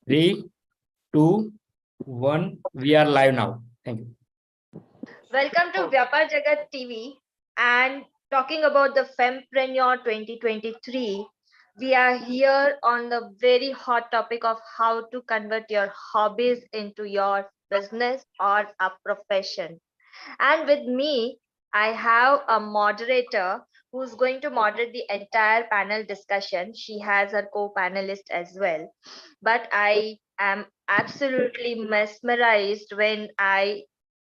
Three, two, one. We are live now. Thank you. Welcome to Vyapaar Jagat TV and talking about the Fempreneur 2023. We are here on the very hot topic of how to convert your hobbies into your business or a profession. And with me, I have a moderator who's going to moderate the entire panel discussion. She has her co-panelist as well. But I am absolutely mesmerized when I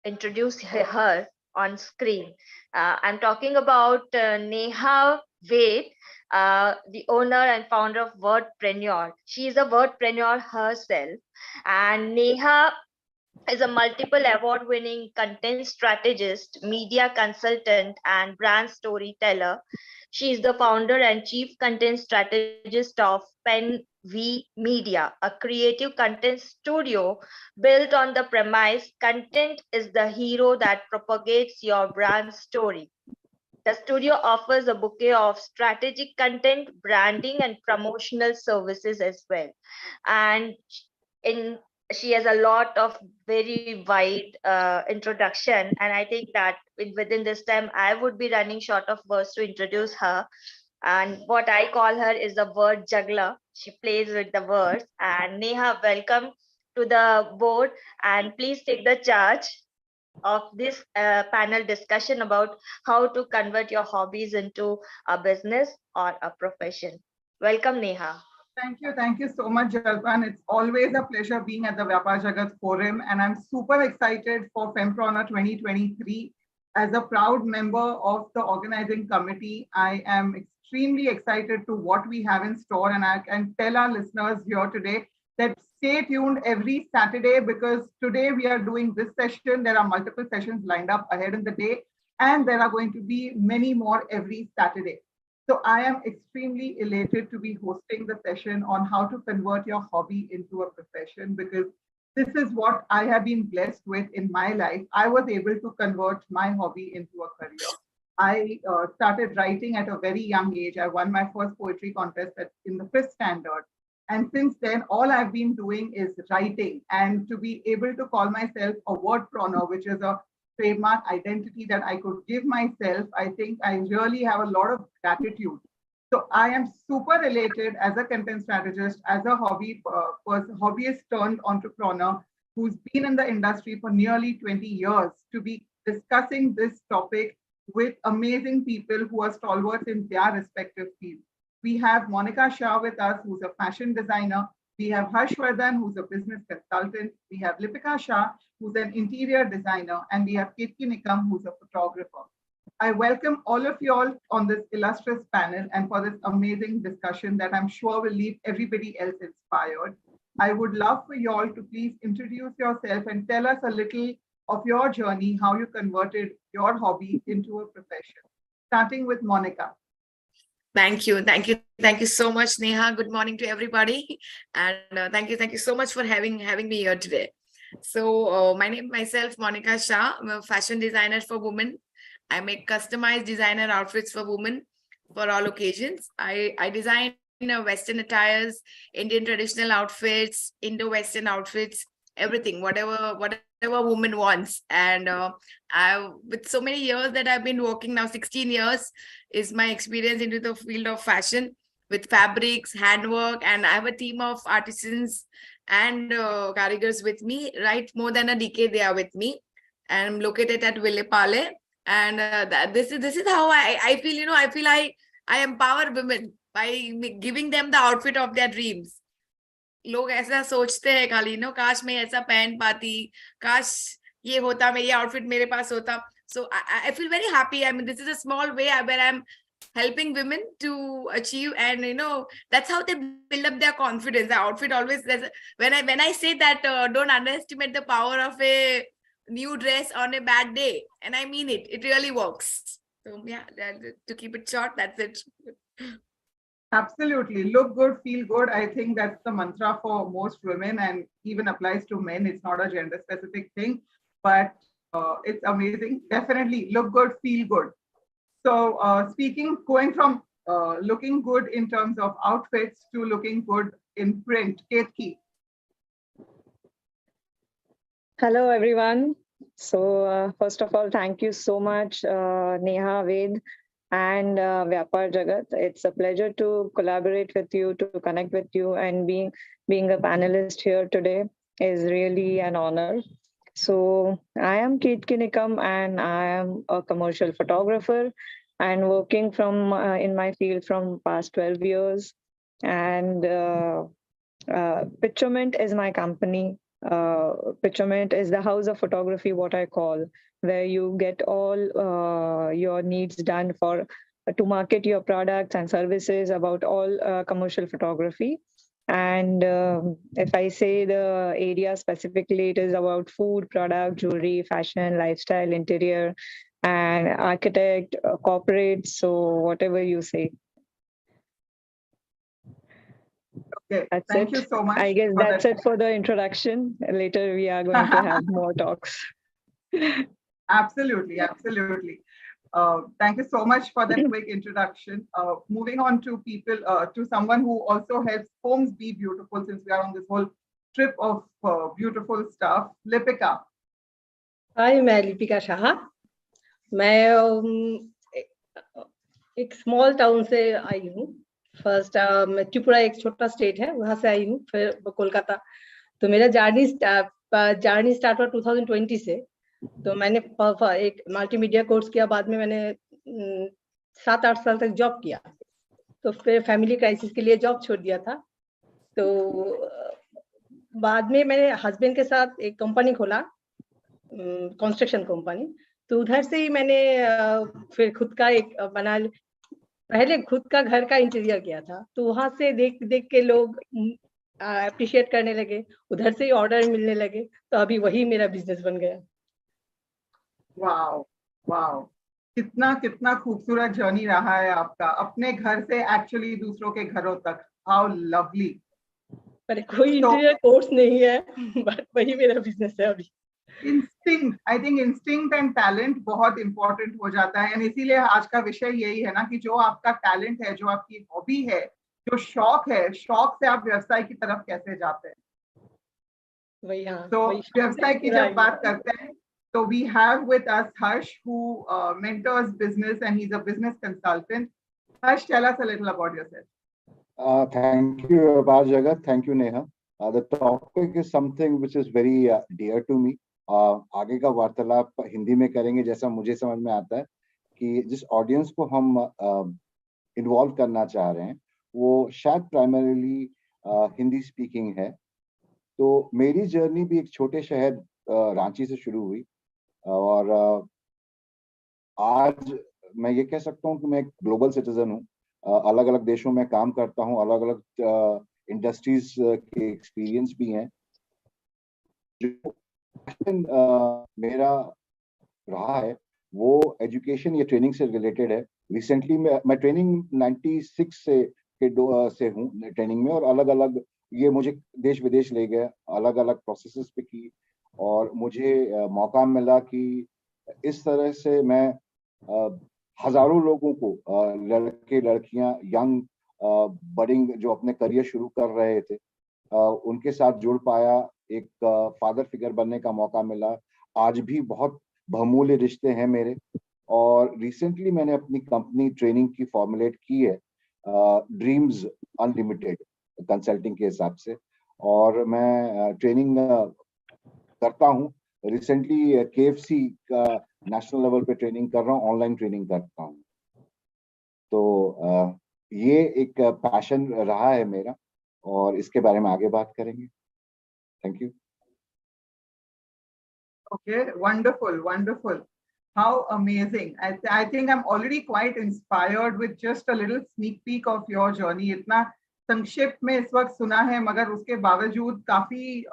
introduce her on screen. I'm talking about Neha Ved, the owner and founder of Wordpreneur. She is a Wordpreneur herself, and Neha is a multiple award winning content strategist, media consultant, and brand storyteller. She is the founder and chief content strategist of Pen V Media, a creative content studio built on the premise content is the hero that propagates your brand story. The studio offers a bouquet of strategic content, branding, and promotional services as well. And in she has a lot of very wide introduction, and I think that within this time I would be running short of words to introduce her. And what I call her is the word juggler. She plays with the words. And Neha, welcome to the board, and please take the charge of this panel discussion about how to convert your hobbies into a business or a profession. Welcome, Neha. Thank you so much, Jalpan. It's always a pleasure being at the Vyapaar Jagat Forum, and I'm super excited for Fempreneur 2023. As a proud member of the organizing committee, I am extremely excited to what we have in store, and I can tell our listeners here today that stay tuned every Saturday because today we are doing this session. There are multiple sessions lined up ahead in the day, and there are going to be many more every Saturday. So I am extremely elated to be hosting the session on how to convert your hobby into a profession because this is what I have been blessed with in my life. I was able to convert my hobby into a career. I started writing at a very young age. I won my first poetry contest in the fifth standard. And since then, all I've been doing is writing. And to be able to call myself a wordpreneur, which is a trademark identity that I could give myself, I think I really have a lot of gratitude. So I am super elated as a content strategist, as a hobbyist turned entrepreneur who's been in the industry for nearly 20 years to be discussing this topic with amazing people who are stalwarts in their respective fields. We have Monika Shah with us, who's a fashion designer. We have Vardhan, who's a business consultant. We have Lipika Saha, who's an interior designer. And we have Ketki Nikam, who's a photographer. I welcome all of you all on this illustrious panel and for this amazing discussion that I'm sure will leave everybody else inspired. I would love for you all to please introduce yourself and tell us a little of your journey, how you converted your hobby into a profession. Starting with Monika. Thank you. Thank you so much, Neha. Good morning to everybody. And thank you so much for having me here today. So my name myself, Monika Shah. I'm a fashion designer for women. I make customized designer outfits for women for all occasions. I design Western attires, Indian traditional outfits, Indo-Western outfits, everything, whatever woman wants. And with so many years that I've been working now, 16 years is my experience into the field of fashion with fabrics, handwork, and I have a team of artisans and carriers with me. Right, more than a decade they are with me. And I'm located at Vyapaar. And this is how I feel. I feel I empower women by giving them the outfit of their dreams. लोग ऐसा सोचते हैं खाली काश मैं ऐसा पहन पाती, काश ये होता, मेरी आउटफिट मेरे पास होता. So I feel very happy. I mean, this is a small way where I'm helping women to achieve, and that's how they build up their confidence. The outfit always, when I say that, don't underestimate the power of a new dress on a bad day, and I mean it. It really works. So yeah, to keep it short, that's it. Absolutely. Look good, feel good. I think that's the mantra for most women and even applies to men. It's not a gender specific thing, but it's amazing. Definitely look good, feel good. So going from looking good in terms of outfits to looking good in print, Ketki, Hello, everyone. So, first of all, thank you so much, Neha Ved and Vyapaar Jagat. It's a pleasure to collaborate with you, to connect with you, and being a panelist here today is really an honor. So, I am Ketki Nikam, and I am a commercial photographer and working from in my field from past 12 years. And Picturement is my company. Picturement is the house of photography, what I call, where you get all your needs done for to market your products and services about all commercial photography. And if I say the area specifically, it is about food, product, jewelry, fashion, lifestyle, interior, and architect, corporate. So whatever you say. Okay, That's thank you it. so much I guess for that's that. it for the introduction. Later, we are going to have more talks. Absolutely, absolutely. Thank you so much for that quick introduction. Moving on to people, to someone who also helps homes be beautiful, since we are on this whole trip of beautiful stuff. Lipika. हाय, मैं लिपिका शाह। मैं एक small town से आई हूँ। First मैं त्रिपुरा, एक छोटा state है, वहां से आई हूँ, फिर कोलकाता। तो मेरा जर्नी स्टार्ट हुआ 2020 से। तो मैंने एक मल्टीमीडिया कोर्स किया, बाद में मैंने 7-8 साल तक जॉब किया। तो फिर फैमिली क्राइसिस के लिए जॉब छोड़ दिया था। तो बाद में मैंने हस्बैंड के साथ एक कंपनी खोला, कंस्ट्रक्शन कंपनी। तो उधर से ही मैंने फिर खुद का एक पहले खुद का घर का इंटीरियर किया था। तो वहां से देख देख के लोग अप्रिशिएट करने लगे, उधर से ही ऑर्डर मिलने लगे। तो अभी वही मेरा बिजनेस बन गया। वाओ वाओ, कितना कितना खूबसूरत जर्नी रहा है आपका, अपने घर से एक्चुअली दूसरों के घरों तक। How lovely. पर कोई इंटीरियर कोर्स नहीं है, बट वही मेरा बिजनेस है अभी। Instinct, I think instinct and talent बहुत इंपॉर्टेंट हो जाता है। एंड इसीलिए आज का विषय यही है ना कि जो आपका टैलेंट है, जो आपकी हॉबी है, जो शौक है, शौक से आप व्यवसाय की तरफ कैसे जाते हैं। वही, हाँ, तो वही व्यवसाय की जब बात करते हैं, तो we have with us Harsh, who mentors business and he's a business consultant. Harsh, tell us a little about yourself. Thank you, Jagat. Thank you, Neha. The topic is something which is very dear to me. आगे का वार्तालाप हिंदी में करेंगे, जैसा मुझे समझ में आता है कि जिस ऑडियंस को हम इन्वॉल्व करना चाह रहे हैं वो शायद प्राइमरीली हिंदी स्पीकिंग है। तो मेरी जर्नी भी एक छोटे शहर रांची से शुरू हुई और आज मैं ये कह सकता हूँ कि मैं एक ग्लोबल सिटीजन हूँ। अलग अलग देशों में काम करता हूँ, अलग अलग इंडस्ट्रीज के एक्सपीरियंस भी हैं। जो मेरा रहा है वो एजुकेशन या ट्रेनिंग से रिलेटेड है। रिसेंटली मैं ट्रेनिंग 96 से हूँ ट्रेनिंग में, और अलग अलग ये मुझे देश विदेश ले गए, अलग अलग प्रोसेसेस पे की, और मुझे मौका मिला कि इस तरह से मैं हजारों लोगों को, लड़के लड़कियां, यंग बडिंग जो अपने करियर शुरू कर रहे थे, उनके साथ जुड़ पाया। एक फादर फिगर बनने का मौका मिला। आज भी बहुत बहुमूल्य रिश्ते हैं मेरे। और रिसेंटली मैंने अपनी कंपनी ट्रेनिंग की फॉर्मुलेट की है, ड्रीम्स अनलिमिटेड कंसल्टिंग के हिसाब से, और मैं ट्रेनिंग करता हूँ। रिसेंटली KFC का नेशनल लेवल पे ट्रेनिंग कर रहा हूँ, ऑनलाइन ट्रेनिंग करता हूँ। तो ये एक पैशन रहा है मेरा, और इसके बारे में आगे बात करेंगे। Thank you. Okay, wonderful, wonderful. How amazing. I think I'm already quite inspired with just a little sneak peek of your journey. इतना संक्षिप्त में इस वक्त सुना है, मगर उसके बावजूद काफी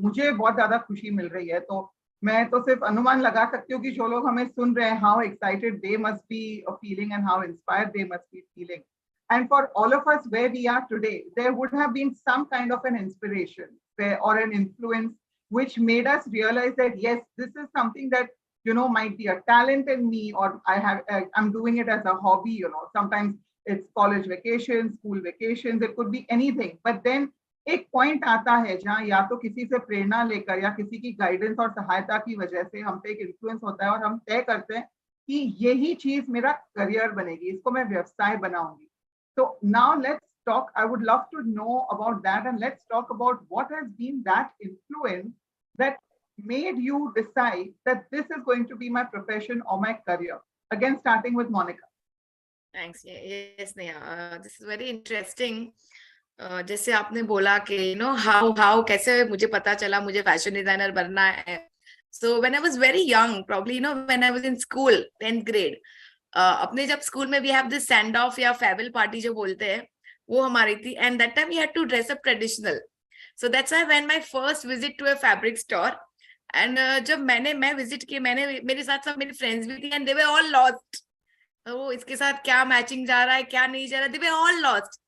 मुझे बहुत ज्यादा खुशी मिल रही है। तो मैं तो सिर्फ अनुमान लगा सकती हूँ कि जो लोग हमें सुन रहे हैं, how excited they must be feeling and how inspired they must be feeling. And for all of us where we are today, there would have been some kind of an inspiration or an influence which made us realize that yes, this is something that, you know, might be a talent in me, or I'm doing it as a hobby. You know, sometimes it's college vacations, school vacations, it could be anything. But then एक point आता है जहाँ या तो किसी से प्रेरणा लेकर या किसी की गाइडेंस और सहायता की वजह से हम पे एक इन्फ्लुएंस होता है और हम तय करते हैं कि यही चीज मेरा करियर बनेगी, इसको मैं व्यवसाय बनाऊंगी. तो now let's talk. I would love to know about that, and let's talk about what has been that influence that made you decide that this is going to be my profession or my career. Again, starting with Monika. Thanks. Yes, Neha. This is very interesting. जैसे आपने बोला कि how कैसे मुझे पता चला मुझे fashion designer बनना है. So when I was very young, probably when I was in school, 10th grade, अपने जब स्कूल में we have this send off या farewell party जो बोलते हैं, वो हमारी थी. And that time we had to dress up traditional. So that's why when my first visit to a fabric store, and जब मैं visit की, मेरे साथ सब मेरी friends भी थी, and they were all lost. तो इसके साथ क्या मैचिंग जा रहा है क्या नहीं जा रहा है, they were all lost.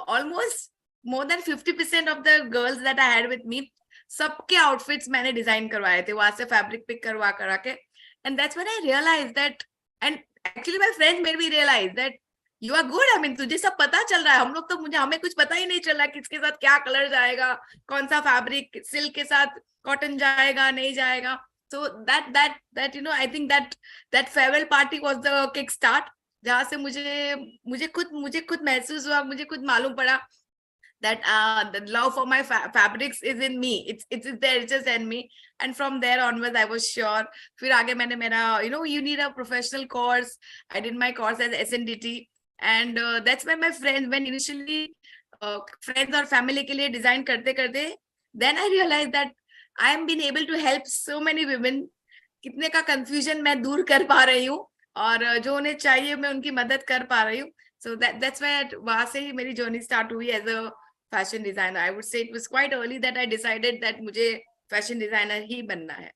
Almost more than 50% of the girls that I had with me, सबके outfits मैंने डिजाइन करवाए थे, वहां से फैब्रिक पिक करवा के. And that's when I realized that, and actually my friends made me realize that you are good. I mean, तुझे सब पता चल रहा है. हम लोग तो हमें कुछ पता ही नहीं चल रहा किसके साथ क्या कलर जाएगा, कौन सा फैब्रिक, सिल्क के साथ कॉटन जाएगा नहीं जाएगा. So that I think that farewell party was the kick start, जहाँ से मुझे खुद महसूस हुआ, मुझे खुद मालूम पड़ा that the love for my fabrics is in me. It's there, it's just in me. And from there onwards I was sure. फिर आगे मैंने मेरा you need a professional course. I did my course as SNDT, and that's when my friends, when initially friends और family के लिए design करते then I realized that I am being able to help so many women. कितने का confusion मैं दूर कर पा रही हूँ और जो उन्हें चाहिए मैं उनकी मदद कर पा रही हूँ. So that's why वहां से ही मेरी journey start हुई as a fashion designer. I would say it was quite early that I decided that मुझे fashion designer ही बनना है.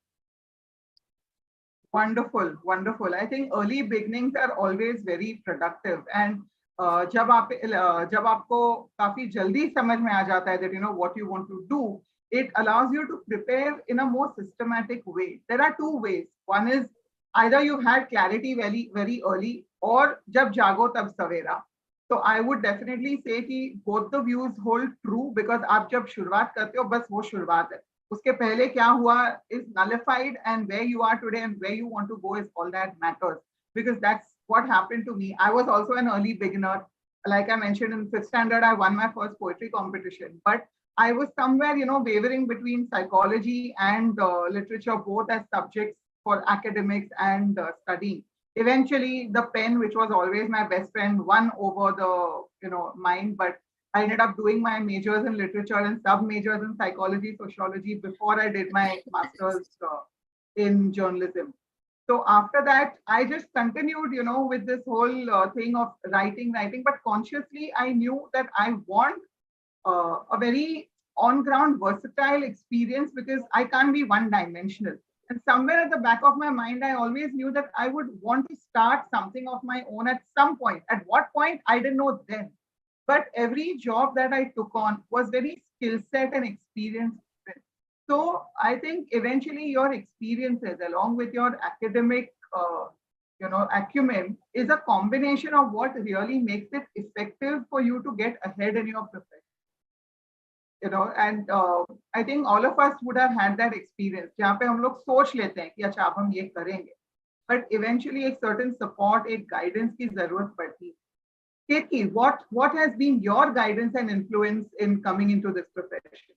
Wonderful, wonderful. I think early beginnings are always very productive, and जब आपको काफी जल्दी समझ में आ जाता है that what you want to do, it allows you to prepare in a more systematic way. There are two ways. One is either you had clarity very very early, or जब जागो तब सवेरा. So I would definitely say कि both the views hold true, because आप जब शुरुआत करते हो बस वो शुरुआत है. उसके पहले क्या हुआ is nullified, and where you are today and where you want to go is all that matters, because that's what happened to me. I was also an early beginner. Like I mentioned, in 5th standard, I won my first poetry competition, but I was somewhere, wavering between psychology and literature, both as subjects for academics and studying. Eventually, the pen, which was always my best friend, won over the, mind, but I ended up doing my majors in literature and sub-majors in psychology, sociology before I did my master's in journalism. So after that, I just continued, with this whole thing of writing, but consciously I knew that I want a very on-ground versatile experience, because I can't be one-dimensional. And somewhere at the back of my mind, I always knew that I would want to start something of my own at some point. At what point, I didn't know then. But every job that I took on was very skill set and experience. So I think eventually your experiences along with your academic, acumen is a combination of what really makes it effective for you to get ahead in your profession. And I think all of us would have had that experience जहाँ पे हम लोग सोच लेते हैं कि अच्छा अब हम ये करेंगे, but eventually एक certain support, एक guidance की जरूरत पड़ती है. Ketki, what has been your guidance and influence in coming into this profession?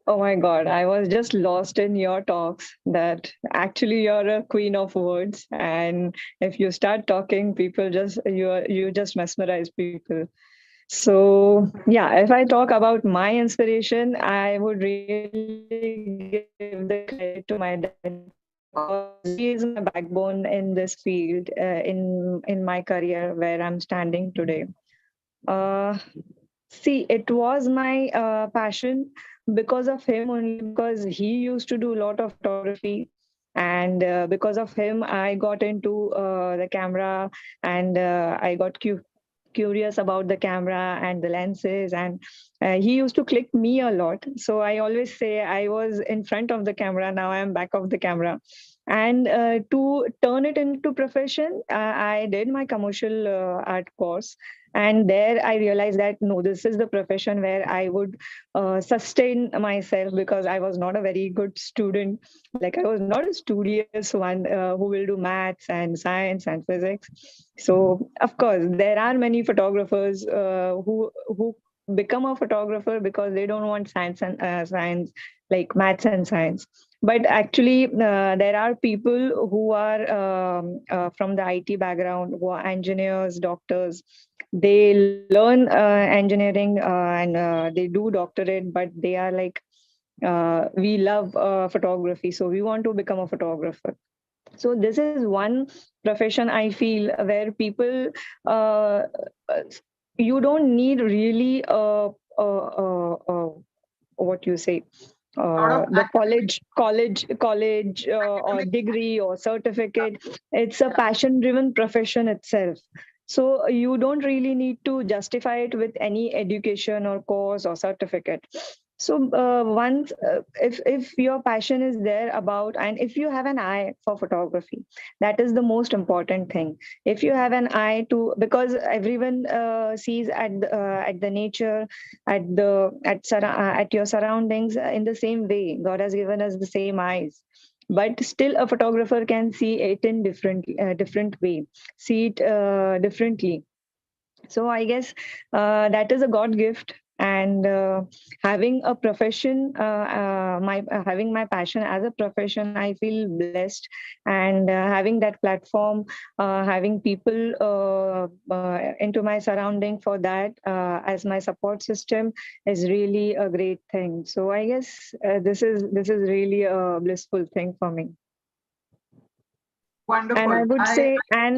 Oh my God, I was just lost in your talks that actually you're a queen of words. And if you start talking, people you just mesmerize people. So yeah, if I talk about my inspiration, I would really give the credit to my dad. He is my backbone in this field, in my career where I'm standing today. See, it was my passion because of him only, because he used to do a lot of photography, and because of him I got into the camera, and I got curious about the camera and the lenses, and he used to click me a lot. So I always say I was in front of the camera, now I'm back of the camera. And to turn it into profession, I did my commercial art course And there I realized that no, this is the profession where I would sustain myself, because I was not a very good student. Like, I was not a studious one who will do maths and science and physics. So of course there are many photographers who become a photographer because they don't want science and science, like maths and science. But actually there are people who are from the IT background, who are engineers, doctors. They learn engineering and they do doctorate, but they are like, we love photography, so we want to become a photographer. So this is one profession I feel where people, uh, uh, you don't need really what you say, Lot of the college or academic. degree or certificate. It's a passion driven profession itself. So you don't really need to justify it with any education or course or certificate. So once if your passion is there about, and if you have an eye for photography, that is the most important thing. If you have an eye to, because everyone sees at the nature, at your surroundings in the same way. God has given us the same eyes, but still a photographer can see it in different way, see it differently. So I guess that is a God gift. And having a profession, my having my passion as a profession, I feel blessed. And having that platform, having people into my surrounding for that as my support system is really a great thing. So I guess this is really a blissful thing for me. And Wonderful.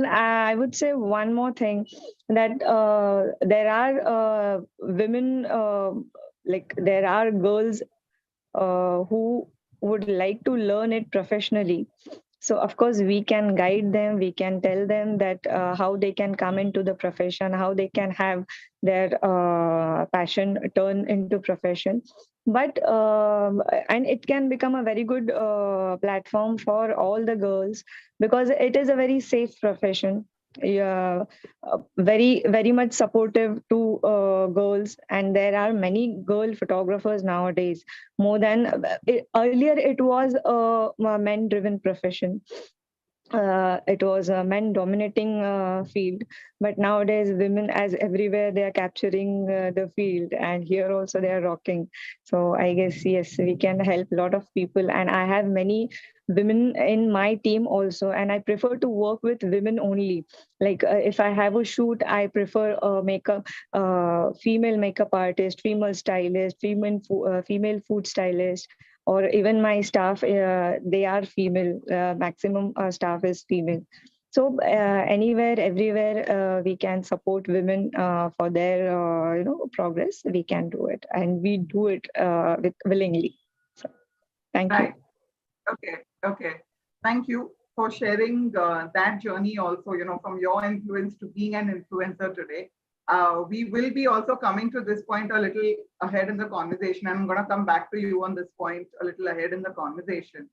I would say one more thing, that there are women, like there are girls who would like to learn it professionally. So of course we can guide them, we can tell them that how they can come into the profession, how they can have their passion turn into profession. But and it can become a very good platform for all the girls, because it is a very safe profession. Yeah, very much supportive to girls, and there are many girl photographers nowadays, more than earlier it was a men driven profession. It was a men dominating field, but nowadays women, as everywhere, they are capturing the field, and here also they are rocking. So I guess yes, we can help a lot of people, and I have many women in my team also, and I prefer to work with women only. Like if I have a shoot, I prefer makeup, female makeup artist, female stylist, female food stylist, or even my staff, they are female. Maximum staff is female. So anywhere, everywhere, we can support women for their progress. We can do it, and we do it willingly. So, thank you. Right. Okay. Okay. Thank you for sharing that journey also, from your influence to being an influencer today. We will be also coming to this point a little ahead in the conversation. I'm going to come back to you on this point a little ahead in the conversation.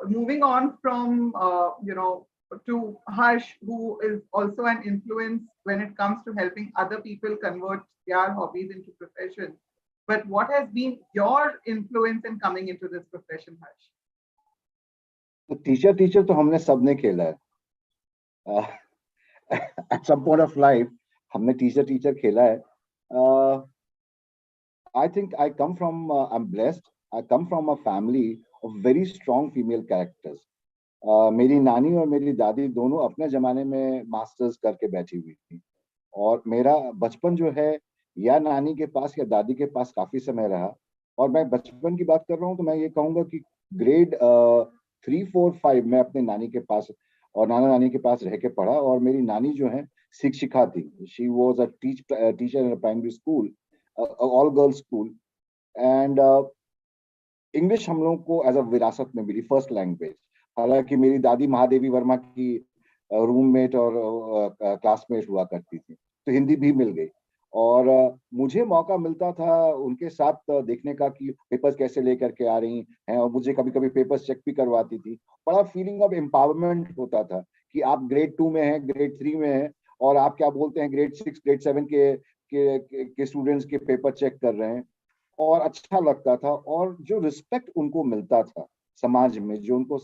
Moving on from, to Harsh, who is also an influence when it comes to helping other people convert their hobbies into professions. But what has been your influence in coming into this profession, Harsh? तो teacher तो हमने सबने खेला है. At some point of life हमने teacher खेला है. I think I come from, I'm blessed, I come from a family of very strong female characters. मेरी नानी और मेरी दादी दोनों अपने जमाने में मास्टर्स करके बैठी हुई थी, और मेरा बचपन जो है या नानी के पास या दादी के पास काफी समय रहा. और मैं बचपन की बात कर रहा हूँ तो मैं ये कहूंगा कि ग्रेड 3, 4, 5 मैं अपने नानी के पास और नाना नानी के पास रह के पढ़ा. और मेरी नानी जो है शिक्षिका थी. She was a teacher in primary school, all girls school. And English हम लोगों को एज अ विरासत में मिली, फर्स्ट लैंग्वेज. हालांकि मेरी दादी महादेवी वर्मा की रूममेट और क्लासमेट हुआ करती थी, तो हिंदी भी मिल गई. और मुझे मौका मिलता था उनके साथ देखने का कि पेपर्स कैसे लेकर के आ रही हैं, और मुझे कभी कभी पेपर्स चेक भी करवाती थी. बड़ा फीलिंग ऑफ एम्पावरमेंट होता था कि आप ग्रेड 2 में हैं, ग्रेड 3 में हैं, और आप क्या बोलते हैं ग्रेड 6 ग्रेड 7 के स्टूडेंट्स के पेपर चेक कर रहे हैं, और अच्छा लगता था। और जो रिस्पेक्ट उनको मिलता था समाज में, जो उनको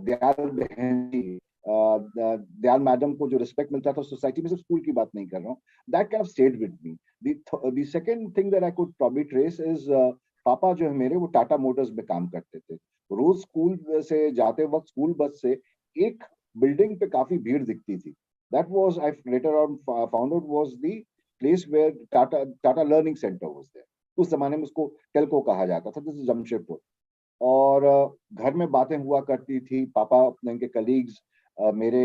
दयाल बहन जी, दयाल मैडम को जो रिस्पेक्ट मिलता था सोसाइटी में, सिर्फ स्कूल की बात नहीं कर रहा हूँ, that kind of stayed with me. The second thing that I could probably trace is, पापा जो है मेरे, वो टाटा मोटर्स में काम करते थे। रोज स्कूल से जाते वक्त स्कूल बस से एक बिल्डिंग पे काफी भीड़ दिखती थी। That was, I later on found out, was the place where Tata learning centre was there. उस जमाने में उसको टेल्को कहा जाता था, दिस इज जमशेदपुर। और घर में बातें हुआ करती थी, पापा अपने के कलीग्स, मेरे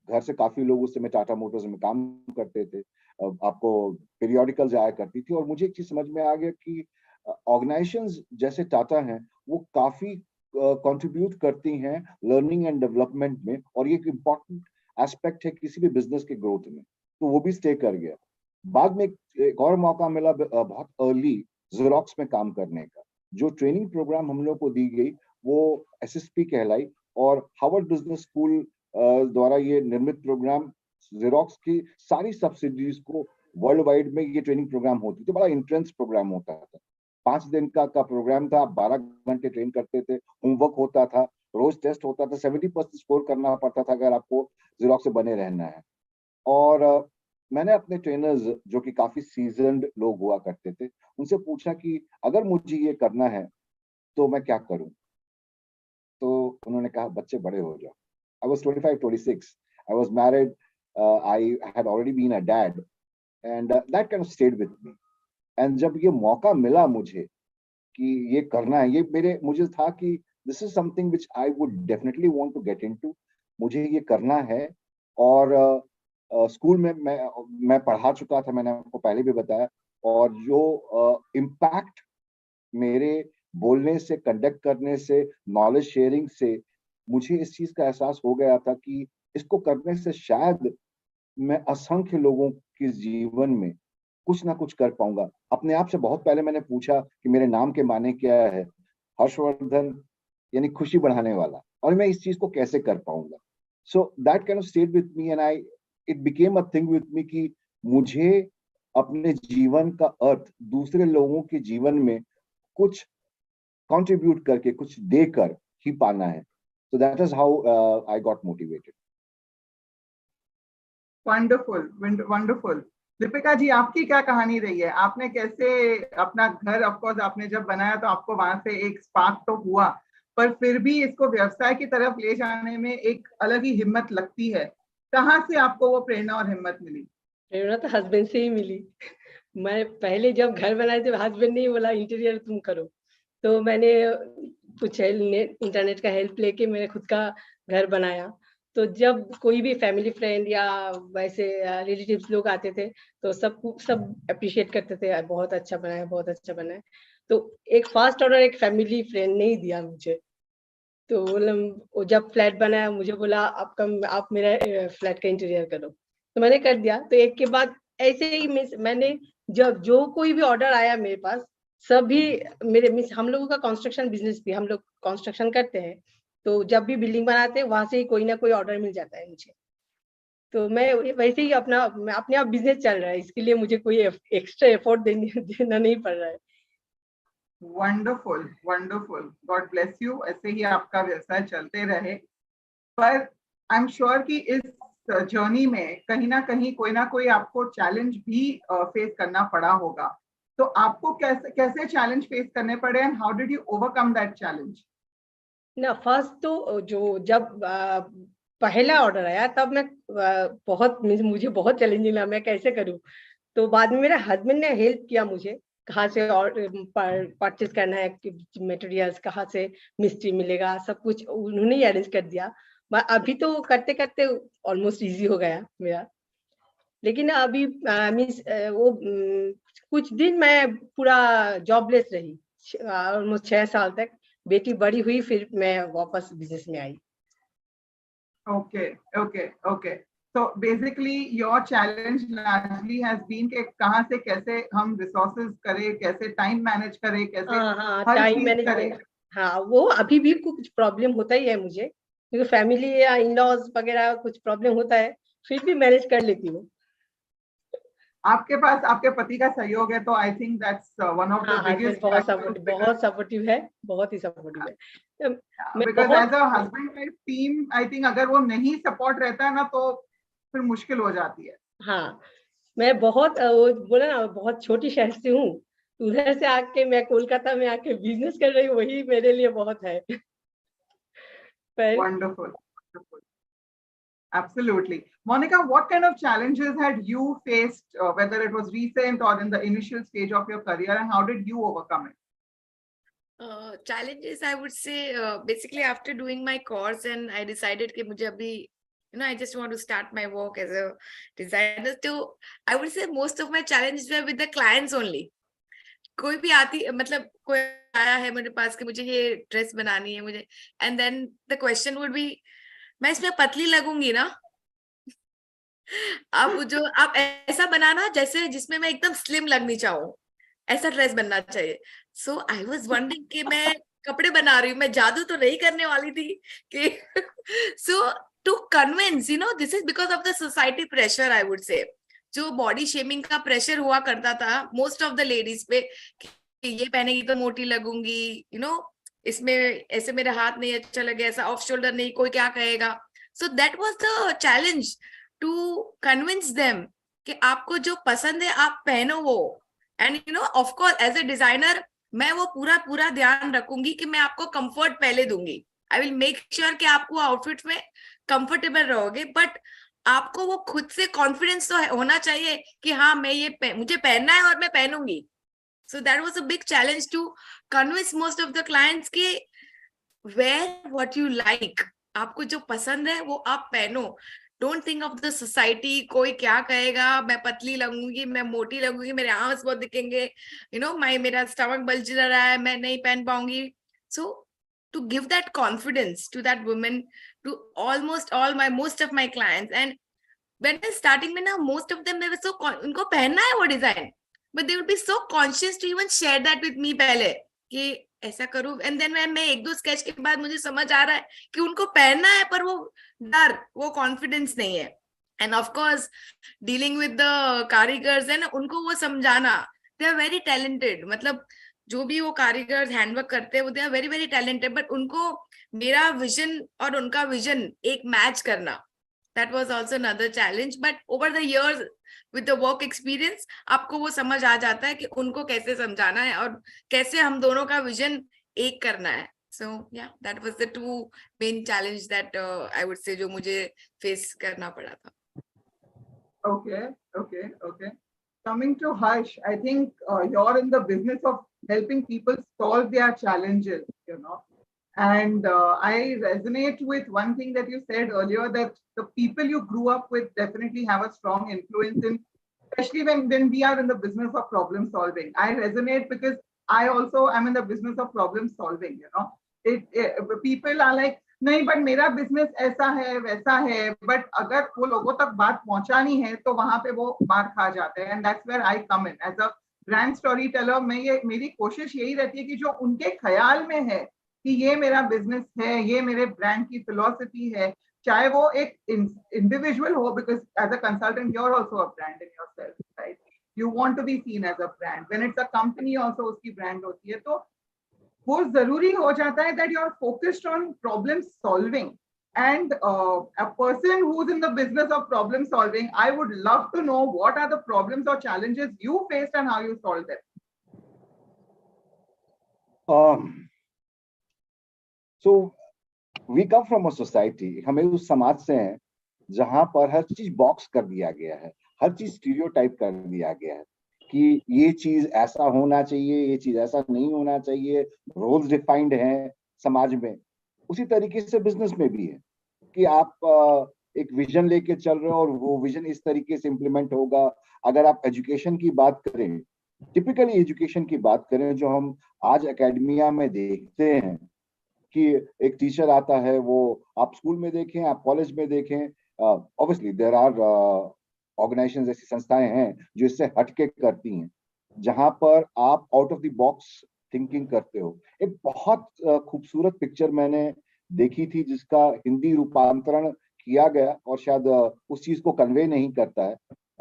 घर से काफी लोग उस समय टाटा मोटर्स में काम करते थे, आपको पीरियोडिकल्स आया करती थी। और मुझे एक चीज समझ में आ गया कि ऑर्गेनाइजेशंस जैसे टाटा हैं वो काफी कंट्रीब्यूट करती हैं लर्निंग एंड डेवलपमेंट में, और ये एक इम्पॉर्टेंट एस्पेक्ट है किसी भी बिजनेस के ग्रोथ में। तो वो भी स्टे कर गया। बाद में एक और मौका मिला बहुत अर्ली जेरोक्स में काम करने का। जो ट्रेनिंग प्रोग्राम हम लोग को दी गई वो एसएसपी कहलाई, और हार्वर्ड बिजनेस स्कूल द्वारा ये निर्मित प्रोग्राम, जेरोक्स की सारी सब्सिडीज को वर्ल्ड वाइड में ये ट्रेनिंग प्रोग्राम होती थी। बड़ा इंटेंस प्रोग्राम होता था, 5 दिन का प्रोग्राम था, 12 घंटे ट्रेन करते थे, होमवर्क होता था, रोज टेस्ट होता था, 70% स्कोर करना पड़ता था अगर आपको जेरोक्स से बने रहना है। और मैंने अपने ट्रेनर्स जो कि काफी सीजन्ड लोग हुआ करते थे, उनसे पूछा कि अगर मुझे ये करना है तो मैं क्या करूं। तो उन्होंने कहा बच्चे बड़े हो जाओ। I was 25, 26. I was married. I had already been a dad, and that kind of stayed with me. And जब ये मौका मिला मुझे कि ये करना है, ये मुझे था कि this is something which I would definitely want to get into. मुझे ये करना है। और स्कूल में मैं पढ़ा चुका था, मैंने आपको पहले भी बताया। और जो इम्पैक्ट मेरे बोलने से, कंडक्ट करने से, नॉलेज शेयरिंग से मुझे इस चीज का एहसास हो गया था कि इसको करने से शायद मैं असंख्य लोगों के जीवन में कुछ ना कुछ कर पाऊंगा। अपने आप से बहुत पहले मैंने पूछा कि मेरे नाम के माने क्या है। हर्षवर्धन यानी खुशी बढ़ाने वाला, और मैं इस चीज को कैसे कर पाऊंगा। So that kind of stayed with me, and it became a thing with me कि मुझे अपने जीवन का अर्थ दूसरे लोगों के जीवन में कुछ कंट्रीब्यूट करके, कुछ देकर ही पाना है। So that is how I got motivated. Wonderful, wonderful. Lipika ji, आपकी क्या कहानी रही है? आपने कैसे अपना घर, ऑफ कोर्स आपने जब बनाया तो आपको वहां से एक स्पार्क तो हुआ, पर फिर भी इसको व्यवसाय की तरफ ले जाने में एक अलग ही हिम्मत लगती है। कहाँ से आपको वो प्रेरणा और हिम्मत मिली? प्रेरणा तो हस्बैंड से ही मिली। मैं पहले जब घर बनाए थे, हस्बैंड ने ही बोला इंटीरियर तुम करो, तो मैंने कुछ इंटरनेट का हेल्प लेके मैंने खुद का घर बनाया। तो जब कोई भी फैमिली फ्रेंड या वैसे रिलेटिव्स लोग आते थे तो सब अप्रिशिएट करते थे, बहुत अच्छा बनाया, बहुत अच्छा बनाया। तो एक फर्स्ट ऑर्डर एक फैमिली फ्रेंड ने ही दिया मुझे। तो वो जब फ्लैट बनाया मुझे बोला आप मेरा फ्लैट का इंटीरियर करो, तो मैंने कर दिया। तो एक के बाद ऐसे ही मैंने जब जो कोई भी ऑर्डर आया मेरे पास, सभी मेरे हम लोगों का कंस्ट्रक्शन बिजनेस भी, हम लोग कंस्ट्रक्शन करते हैं, तो जब भी बिल्डिंग बनाते हैं वहां से ही कोई ना कोई ऑर्डर मिल जाता है मुझे। तो मैं वैसे ही अपने आप बिजनेस चल रहा है, इसके लिए मुझे कोई एक्स्ट्रा एफर्ट देना नहीं पड़ रहा है। Wonderful, wonderful, God bless you. ऐसे ही आपका व्यवसाय चलते रहे। पर आई एम श्योर कि इस जर्नी में कहीं ना कहीं कोई ना कोई आपको चैलेंज भी फेस करना पड़ा होगा। तो आपको कैसे चैलेंज फेस करने पड़े, and how did you overcome that challenge? ना, फर्स्ट तो जो जब पहला ऑर्डर आया तब मैं मुझे बहुत चैलेंजिंग लगा, मैं कैसे करूं। तो बाद में मेरे हस्बैंड ने हेल्प किया मुझे, कहाँ से परचेज करना है, मटेरियल्स कहाँ से, मिस्त्री मिलेगा, सब कुछ उन्होंने ही अरेंज कर दिया। अभी तो करते करते ऑलमोस्ट इजी हो गया मेरा। लेकिन अभी मीन्स वो कुछ दिन मैं पूरा जॉबलेस रही, ऑलमोस्ट 6 साल तक। बेटी बड़ी हुई फिर मैं वापस बिजनेस में आई। Okay okay okay. So basically your challenge largely has been कि कहाँ से कैसे हम resources करें, कैसे टाइम मैनेज करें, कैसे हर टाइम चीज मैनेज करें। हाँ, वो अभी भी कुछ प्रॉब्लम होता ही है मुझे, क्योंकि फैमिली या इन लॉज वगैरह कुछ प्रॉब्लम होता है। फिर भी मैनेज कर लेती हूँ। आपके पास आपके पति का सहयोग है तो I think that's one of the हाँ, बिगेस्ट बहुत सपोर्टिव है, बहुत ही सपोर्टिव है। मैं बिकॉज बहुत as a husband wife team I think अगर वो नहीं सपोर्ट रहता है ना तो फिर मुश्किल हो जाती है। हाँ, मैं बहुत वो बोला ना, बहुत छोटी शहर से हूँ, उधर से आके मैं कोलकाता में आके बिजनेस कर रही हूँ, वही मेरे लिए बहुत है। पर Wonderful, wonderful. Absolutely. Monica, what kind of challenges had you faced, whether it was recent or in the initial stage of your career, and how did you overcome it? Challenges, I would say, basically after doing my course and I decided कि मुझे अभी, I just want to start my work as a designer. So I would say most of my challenges were with the clients only. कोई भी आती, मतलब कोई आया है मेरे पास कि मुझे ये ड्रेस बनानी है मुझे, and then the question would be, मैं इसमें पतली लगूंगी ना? आप ऐसा बनाना जैसे जिसमें मैं एकदम स्लिम लगनी चाहूँ, ऐसा ड्रेस बनना चाहिए. सो आई वाज वंडरिंग कि मैं कपड़े बना रही हूँ, मैं जादू तो नहीं करने वाली थी कि so to convince, this is because of the society pressure, I would say. जो बॉडी शेमिंग का प्रेशर हुआ करता था मोस्ट ऑफ द लेडीज पे कि ये पहनेगी तो मोटी लगूंगी, इसमें ऐसे मेरे हाथ नहीं अच्छा लगे, ऐसा ऑफ शोल्डर नहीं, कोई क्या कहेगा. So that was the challenge to convince them कि आपको जो पसंद है आप पहनो वो. And of course as a designer मैं वो पूरा ध्यान रखूंगी कि मैं आपको कंफर्ट पहले दूंगी. आई विल मेक श्योर कि आपको आउटफिट में कंफर्टेबल रहोगे, बट आपको वो खुद से कॉन्फिडेंस तो होना चाहिए कि हाँ मैं ये मुझे पहनना है और मैं पहनूंगी. So that was a big challenge to convince most of the clients कि वेयर व्हाट यू लाइक, आपको जो पसंद है वो आप पहनो. Don't think of the society, कोई क्या कहेगा, मैं पतली लगूंगी, मैं मोटी लगूंगी, मेरे आंस बहुत दिखेंगे, मेरा स्टमक बल्ज रहा है, मैं नहीं पहन पाऊंगी. So to give that confidence to that women, to most of my clients, and when I starting में ना most of them they were so उनको पहनना है वो design, but they would be so conscious to even share that with me पहले कि ऐसा करूं. एंड देन मैं एक दो स्केच के बाद मुझे समझ आ रहा है कि उनको पहनना है पर वो डर, वो कॉन्फिडेंस नहीं है. And of course dealing with the कारीगर्स है ना, उनको वो समझाना, दे आर वेरी टैलेंटेड, मतलब जो भी वो कारीगर्स हैंडवर्क करते हैं वो they are very very talented, but उनको मेरा विजन और उनका विजन एक मैच करना, that was also another challenge. But over the years with the work experience आपको वो समझ आ जाता है कि उनको कैसे समझाना है और कैसे हम दोनों का विजन एक करना है. So yeah, that was the two main challenge that I would say जो मुझे face करना पड़ा था. Okay. Coming to Harsh, I think you're in the business of helping people solve their challenges, And I resonate with one thing that you said earlier, that the people you grew up with definitely have a strong influence in, especially when we are in the business of problem solving. I resonate because I also am in the business of problem solving, People are like, नहीं but मेरा business ऐसा है वैसा है, but अगर वो लोगों तक बात पहुंचानी है तो वहां पे वो मार खा जाते हैं. And that's where I come in as a brand story teller. मेरी कोशिश यही रहती है कि जो उनके ख्याल में है कि ये मेरा बिजनेस है, ये मेरे ब्रांड की फिलॉसफी है, चाहे वो एक इंडिविजुअल हो, because as a consultant you are also a brand in yourself, right? You want to be seen as a brand. When it's a company also उसकी ब्रांड होती है. तो वो जरूरी हो जाता है that you are focused on problem solving. And a person who's in the business of problem solving, I would love to know what are the problems or challenges you faced and how you solved them. So we come from a society, हमें उस समाज से हैं जहां पर हर चीज box कर दिया गया है, हर चीज स्टीरियोटाइप कर दिया गया है कि ये चीज ऐसा होना चाहिए, ये चीज ऐसा नहीं होना चाहिए. रोल्स डिफाइंड हैं समाज में. उसी तरीके से बिजनेस में भी है कि आप एक विजन लेके चल रहे हो और वो विजन इस तरीके से इम्प्लीमेंट होगा. अगर आप एजुकेशन की बात करें, टिपिकली एजुकेशन की बात करें, जो हम आज एकेडमिया में देखते हैं कि एक टीचर आता है, वो आप स्कूल में देखें, आप कॉलेज में देखें, ऑब्वियसली देयर आर ऑर्गेनाइजेशंस, ऐसी संस्थाएं हैं जो इससे हटके करती हैं, जहां पर आप out of the box thinking करते हो. एक बहुत खूबसूरत पिक्चर मैंने देखी थी जिसका हिंदी रूपांतरण किया गया और शायद उस चीज को कन्वे नहीं करता है।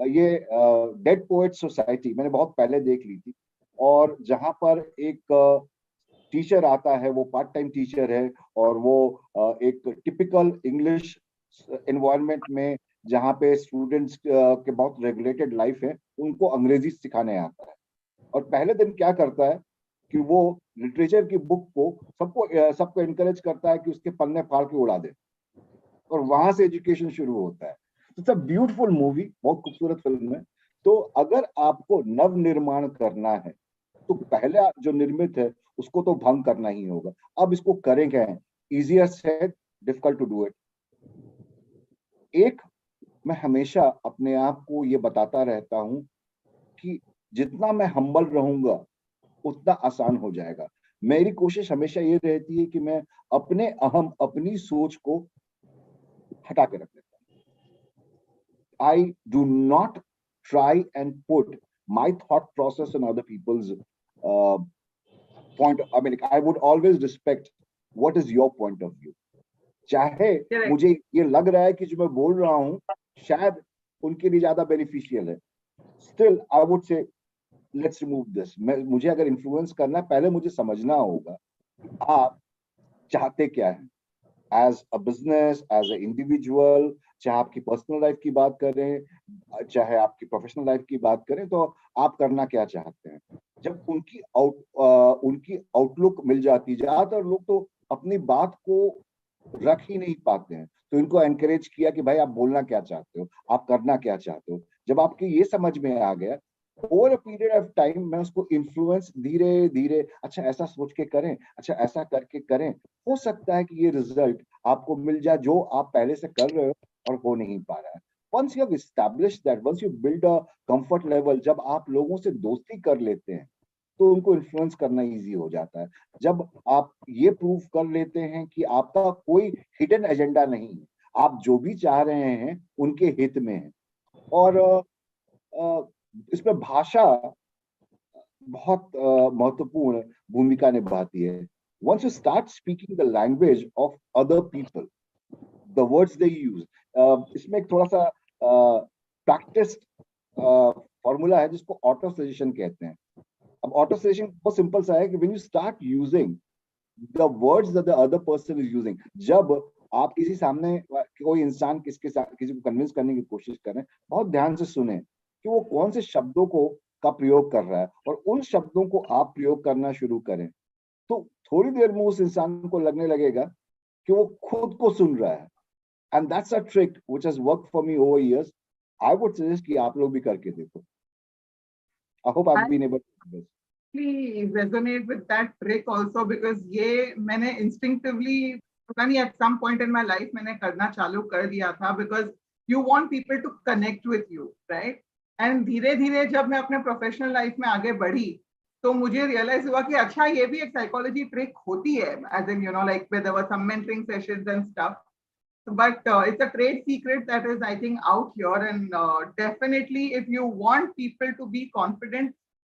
ये डेड पोएट सोसाइटी मैंने बहुत पहले देख ली थी, और जहां पर एक टीचर आता है, वो पार्ट टाइम टीचर है, और वो एक टिपिकल इंग्लिश एनवायरनमेंट में, जहाँ पे स्टूडेंट्स के बहुत रेगुलेटेड लाइफ है, उनको अंग्रेजी सिखाने आता है। और पहले दिन क्या करता है कि वो लिटरेचर की बुक को सबको एनकरेज करता है कि उसके पन्ने फाड़ के उड़ा दे, और वहां से एजुकेशन शुरू होता है। इट्स अ ब्यूटीफुल मूवी, बहुत खूबसूरत फिल्म है। तो अगर आपको नव निर्माण करना है तो पहले जो निर्मित है उसको तो भंग करना ही होगा। अब इसको करें क्या है? Easier said, difficult to do it. एक, मैं हमेशा अपने आप को ये बताता रहता हूं कि जितना मैं हम्बल रहूंगा उतना आसान हो जाएगा। मेरी कोशिश हमेशा ये रहती है कि मैं अपने अहम, अपनी सोच को हटा के रख देता हूं। I do not try and put my thought process on other people's point. I mean, I would always respect what is your point of view. चाहे मुझे ये लग रहा है कि जो मैं बोल रहा हूँ शायद उनके लिए ज्यादा बेनिफिशियल है, स्टिल आई वुड से लेट्स रिमूव दिस। मुझे अगर इन्फ्लुएंस करना है, पहले मुझे समझना होगा आप चाहते क्या है as a business, as a individual. चाहे आपकी पर्सनल लाइफ की बात करें, चाहे आपकी प्रोफेशनल लाइफ की बात करें, तो आप करना क्या चाहते हैं। जब उनकी आउटलुक मिल जाती, ज्यादातर लोग तो अपनी बात को रख ही नहीं पाते हैं, तो इनको एनकरेज किया कि भाई आप बोलना क्या चाहते हो, आप करना क्या चाहते हो। जब आपके ये समझ में आ गया, over a period of time मैं उसको इन्फ्लुएंस धीरे धीरे, अच्छा ऐसा सोच के करें, अच्छा ऐसा करके करें, हो सकता है कि ये रिजल्ट आपको मिल जाए जो आप पहले से कर रहे हो और हो नहीं पा रहा है। Once you have established that, once you build a comfort level, जब आप लोगों से दोस्ती कर लेते हैं तो उनको इन्फ्लुएंस करना इजी हो जाता है। जब आप ये प्रूव कर लेते हैं कि आपका कोई हिडन एजेंडा नहीं है, आप जो भी चाह रहे हैं उनके हित में है। और इसमें भाषा बहुत महत्वपूर्ण भूमिका निभाती है। Once you start speaking the language of other people, the words they use, इसमें एक थोड़ा सा प्रैक्टिस फॉर्मूला है जिसको ऑटो सजेशन कहते हैं। अब ऑटो सजेशन बहुत सिंपल सा है कि when you start using the words that the other person is using, जब आप किसी सामने कोई इंसान किसी को कन्विंस करने की कोशिश करें, बहुत ध्यान से सुने कि वो कौन से शब्दों का प्रयोग कर रहा है, और उन शब्दों को आप प्रयोग करना शुरू करें तो थोड़ी देर में उस इंसान को लगने लगेगा कि वो खुद को सुन रहा है। And that's a trick which has worked for me over years. I would suggest कि आप लोग भी करके देखो। I hope I have been able to resonate with that trick also, because ये मैंने instinctively, पता नहीं at some point in my life मैंने करना चालू कर दिया था, because you want people to connect with you, right? And धीरे धीरे जब मैं अपने प्रोफेशनल लाइफ में आगे बढ़ी तो मुझे रियलाइज हुआ कि अच्छा ये भी एक साइकोलॉजी ट्रिक होती है, as in you know like where there were some mentoring sessions and stuff, but it's a trade secret that is I think out here, and definitely if you want people to be confident,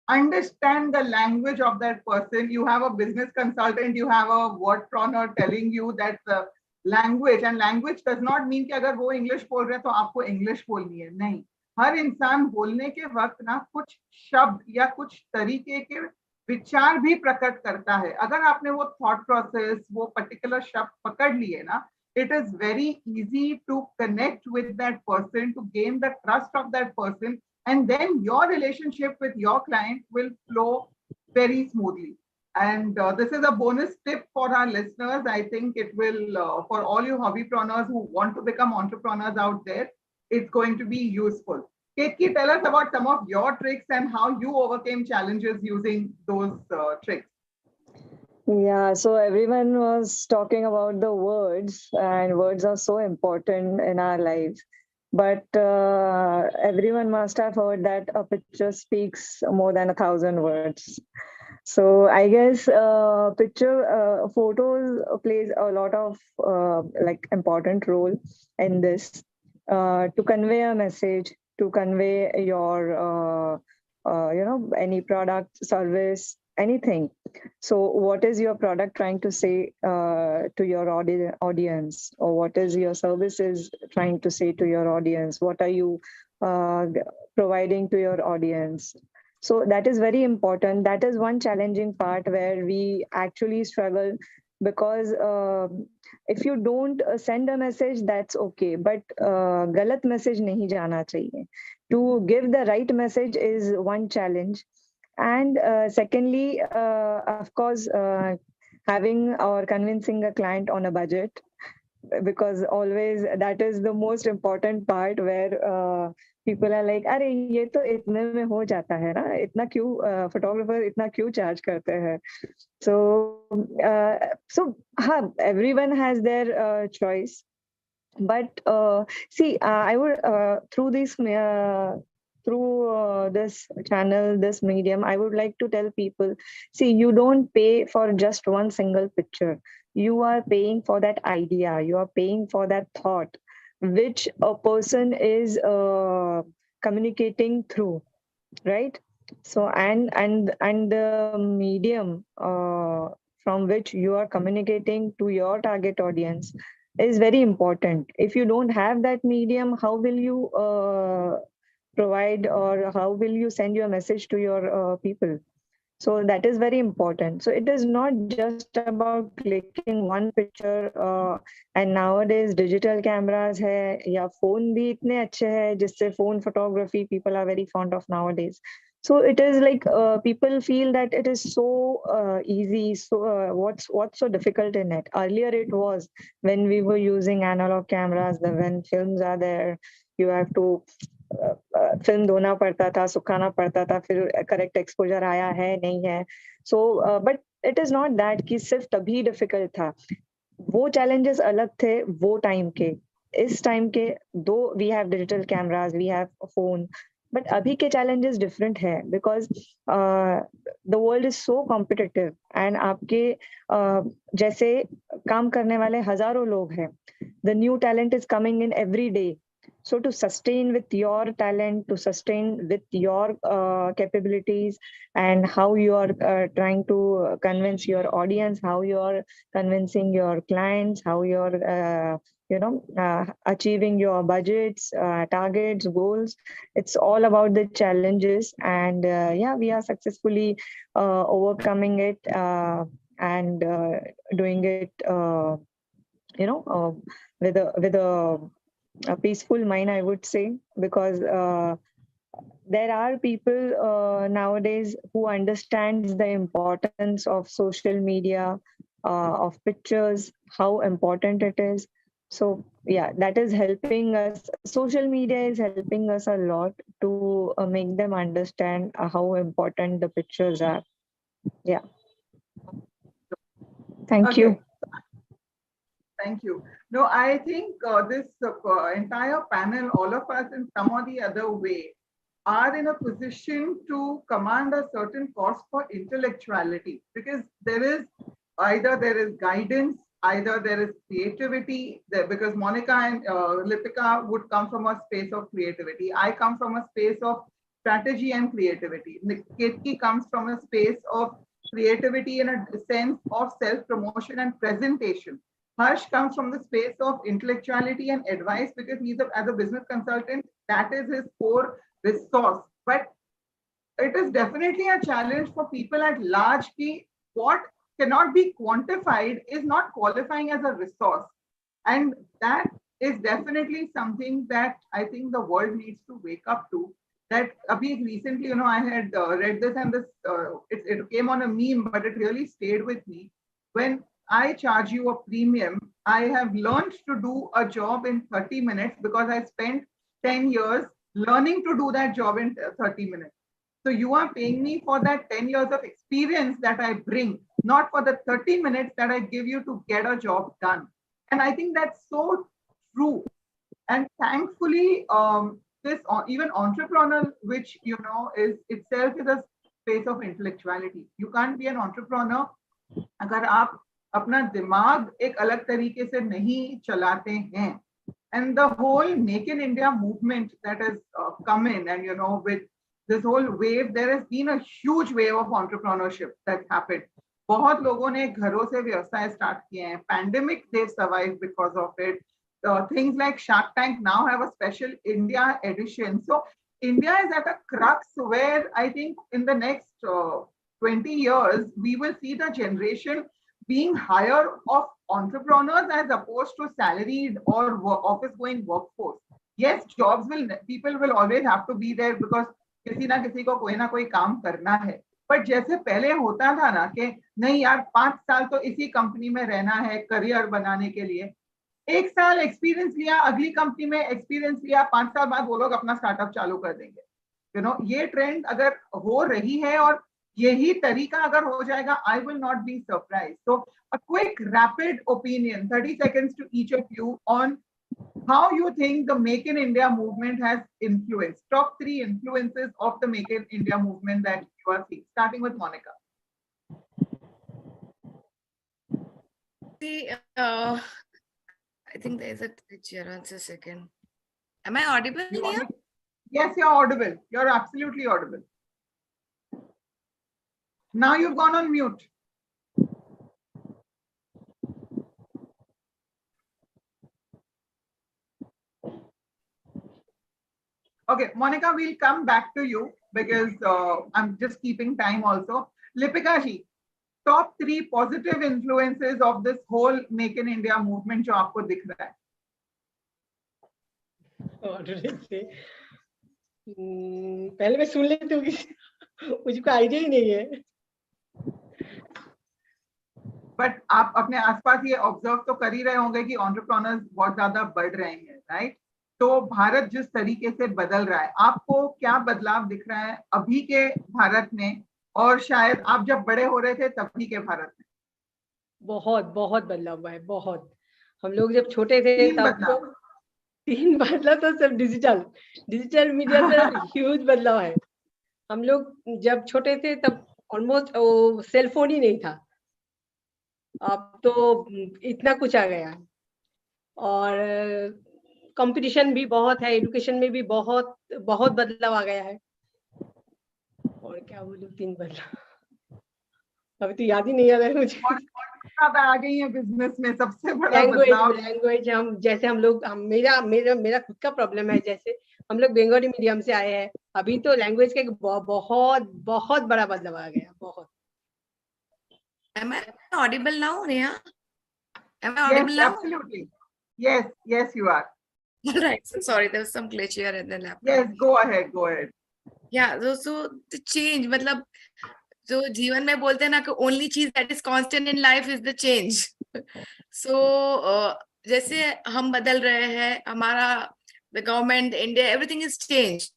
understand the language of that person. You have a business consultant, you have a wordpreneur telling you that the language, and language does not mean कि अगर वो English बोल रहे हैं तो आपको English बोलनी है, नहीं। हर इंसान बोलने के वक्त ना कुछ शब्द या कुछ तरीके के विचार भी प्रकट करता है। अगर आपने वो थॉट प्रोसेस, वो पर्टिकुलर शब्द पकड़ लिए ना, it is very easy to connect with that person, to gain the trust of that person, and then your relationship with your client will flow very smoothly. And this is a bonus tip for our listeners. I think it will, for all you hobbypreneurs who want to become entrepreneurs out there, it's going to be useful. Ketki, tell us about some of your tricks and how you overcame challenges using those tricks. Yeah, so everyone was talking about the words, and words are so important in our lives. But everyone must have heard that a picture speaks more than 1,000 words. So I guess photos plays a lot of like important role in this to convey a message, to convey your any product, service, anything. So what is your product trying to say to your audience, or what is your services trying to say to your audience? What are you providing to your audience? So that is very important. That is one challenging part where we actually struggle, because if you don't send a message, that's okay, but galat message nahi jana chahiye. To give the right message is one challenge. And secondly, of course, having or convincing a client on a budget, because always that is the most important part, where people are like, अरे ये तो इतने में हो जाता है ना, इतना क्यों photographer इतना क्यों charge करते हैं? So हाँ, everyone has their choice, but see, I would through this channel, this medium, I would like to tell people, see, you don't pay for just one single picture. You are paying for that idea, you are paying for that thought, which a person is communicating through, right? So and the medium from which you are communicating to your target audience is very important. If you don't have that medium, how will you provide, or how will you send your message to your people? So that is very important. So it is not just about clicking one picture, and nowadays digital cameras hai, ya phone bhi itne अच्छे hai, जिससे phone photography people are very fond of nowadays. So it is like people feel that it is so easy. So what's so difficult in it? Earlier it was, when we were using analog cameras, when films are there, you have to film धोना पड़ता था, सुखाना पड़ता था, फिर correct exposure आया है नहीं है. So but it is not that कि सिर्फ तभी डिफिकल्ट था. वो चैलेंजेस अलग थे वो टाइम के. इस टाइम के though we have digital cameras, we have phone, but अभी के चैलेंजेस डिफरेंट है, because the world is so competitive, and आपके जैसे काम करने वाले हजारों लोग हैं. The new talent is coming in every day. So to sustain with your talent, to sustain with your capabilities, and how you are trying to convince your audience, how you are convincing your clients, how you are achieving your budgets, targets, goals. It's all about the challenges, and yeah, we are successfully overcoming it and doing it with a peaceful mind, I would say, because there are people nowadays who understands the importance of social media, of pictures, how important it is. So yeah, that is helping us. Social media is helping us a lot to make them understand how important the pictures are. Yeah. Thank you. Thank you. No, I think this entire panel, all of us in some or the other way, are in a position to command a certain cost for intellectuality, because there is guidance, either there is creativity, because Monika and Lipika would come from a space of creativity. I come from a space of strategy and creativity. Ketki comes from a space of creativity in a sense of self-promotion and presentation. Harsh comes from the space of intellectuality and advice, because as a business consultant, that is his core resource. But it is definitely a challenge for people at large. What cannot be quantified is not qualifying as a resource. And that is definitely something that I think the world needs to wake up to. That recently, I had read this, and this it came on a meme, but it really stayed with me. When I charge you a premium, I have learned to do a job in 30 minutes because I spent 10 years learning to do that job in 30 minutes. So you are paying me for that 10 years of experience that I bring, not for the 30 minutes that I give you to get a job done. And I think that's so true. And thankfully, this even entrepreneurial, which is itself is a space of intellectuality. You can't be an entrepreneur अगर आप अपना दिमाग एक अलग तरीके से नहीं चलाते हैं. And the whole Make in India movement that has come in, and with this whole wave, there has been a huge wave of entrepreneurship that's happened. बहुत लोगों ने घरों से व्यवसाय स्टार्ट किए हैं. Pandemic, they've survived because of it. Things like Shark Tank now have a special India edition. So India is at a crux where I think in the next 20 years, we will see the generation being higher of entrepreneurs as opposed to salaried or office going workforce. Yes, people will always have to be there because किसी ना किसी को कोई ना कोई काम करना है. बट जैसे पहले होता था ना कि नहीं यार 5 साल तो इसी कंपनी में रहना है करियर बनाने के लिए, 1 साल एक्सपीरियंस लिया, अगली कंपनी में एक्सपीरियंस लिया, 5 साल बाद वो लोग अपना स्टार्टअप चालू कर देंगे. ये ट्रेंड अगर हो रही है और यही तरीका अगर हो जाएगा, I will not be surprised. So a quick rapid opinion, 30 seconds to each of you on how you think the Make in India movement has influenced. Top 3 influences of the Make in India movement that you are seeing, starting with Monika. See, I think there's a glitch here. Just a second. Am I audible here? Yes, you're audible. You're absolutely audible. Now you've gone on mute. Okay, Monika, we'll come back to you because I'm just keeping time also. Lipika ji, top 3 positive influences of this whole Make in India movement जो आपको दिख रहा है. पहले मैं सुन लेती हूँ, मुझे कोई आइडिया ही नहीं है. बट आप अपने आसपास ये ऑब्जर्व तो कर ही रहे होंगे कि एंटरप्रेन्योर्स बहुत ज्यादा बढ़ रहे हैं, राइट? तो भारत जिस तरीके से बदल रहा है, आपको क्या बदलाव दिख रहा है अभी के भारत में और शायद आप जब बड़े हो रहे थे तभी के भारत में? बहुत बहुत बदलाव हुआ है, बहुत. हम लोग जब छोटे थे तब तो 3 बदलाव तो सब डिजिटल मीडिया पे ह्यूज बदलाव है. हम लोग जब छोटे थे तब ऑलमोस्ट सेल फोन ही नहीं था. अब तो इतना कुछ आ गया. और कंपटीशन भी बहुत है, एजुकेशन में भी बहुत बहुत बदलाव आ गया है. और क्या बोलूं, 3 बदलाव अभी तो याद ही नहीं आ रहा है मुझे. आ गई है बिजनेस में सबसे बड़ा बदलाव लैंग्वेज. हम जैसे हम लोग मेरा खुद का प्रॉब्लम है. जैसे हम लोग बंगाली मीडियम से आए हैं, अभी तो लैंग्वेज का बहुत बहुत बड़ा बदलाव आ गया. बहुत. Am I audible now, Neha? Am I audible now? Absolutely. Yes, you are. All right. So sorry, there was some glitch here in the laptop. Yes, go ahead. Yeah. So the change, मतलब जो जीवन में बोलते हैं ना कि only चीज that is constant in life is the change. So जैसे हम बदल रहे हैं, हमारा the government, India, everything is changed.